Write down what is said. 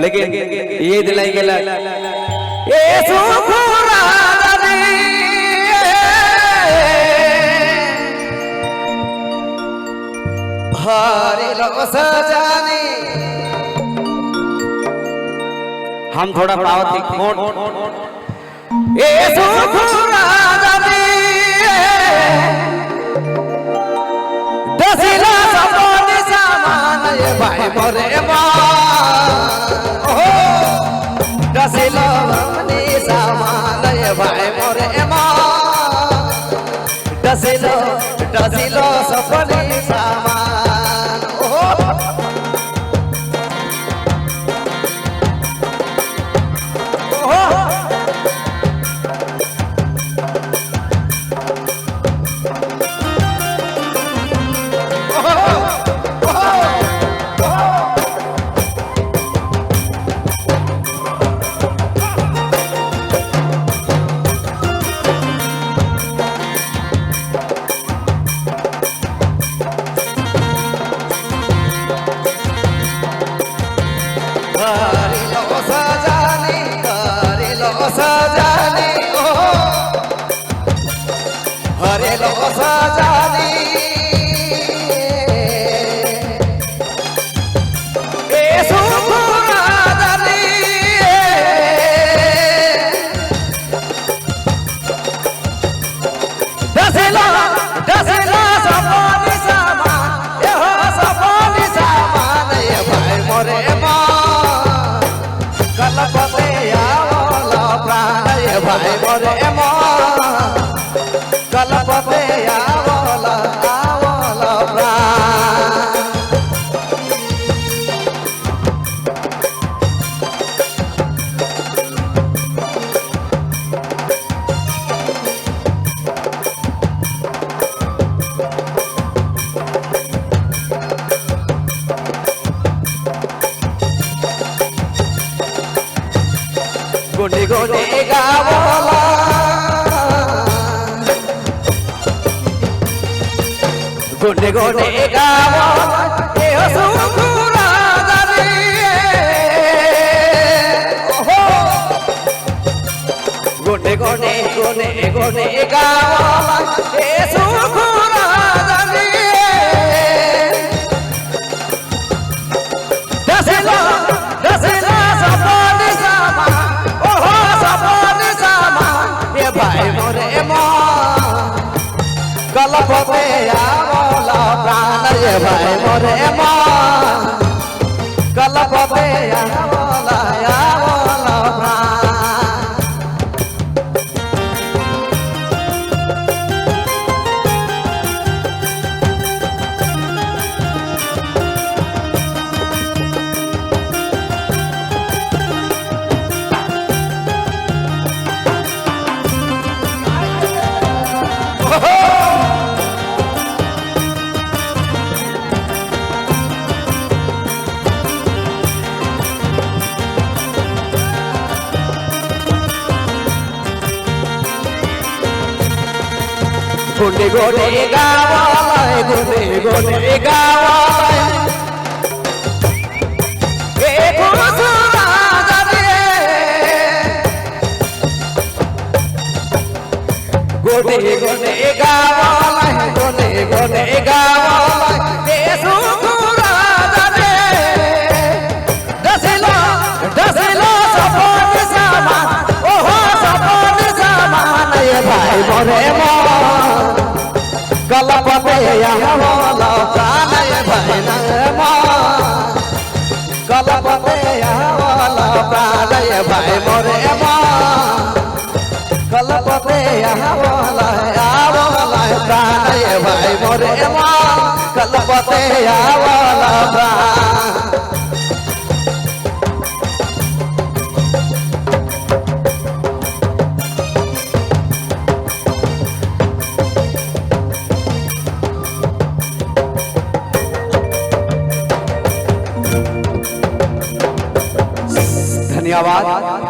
लेकिन ये दिलाई गेला ए सुखुरा भारी लो सजानी हम थोड़ा पावती खोट ए सुखुरा दसिला सपनी सामान ये भाई मोरे ओ दसिला सपनी सामान ये भाई मोरे दसिला सपनी सामान हरे लो सजानी ए सुखुरा दानी दसिला सपनी सामान ये हो सपनी सामान ये भाई मोरे कलपते आवला प्राण ये भाई मोरे कलपते आवला प्राण गुंडी गुंडी गावला गुंडी गुंडी गावला ए सुखुरा दानी ओहो गुंडी गुंडी गावला ए सुखुरा दानी दसिला सपनी सामान ओहो सपनी सामान ये भाई मोरे कलपते आवला प्राण ये भाई मोरे कलपते आवला प्राण गुंडी गुंडी गावला गुंडी गावला ए खुसुरा दानी गुंडी गावला गुंडी गावला ए सुखुरा दानी दसिला सपनी सामान ओहो सपनी सामान ये भाई मोरे कलपते आवला प्राण ये भाई कलपते आवला प्राण ये भाई मोरे कलपते आवला प्राण ये भाई मोरे कलपते आवला प्राण धन्यवाद।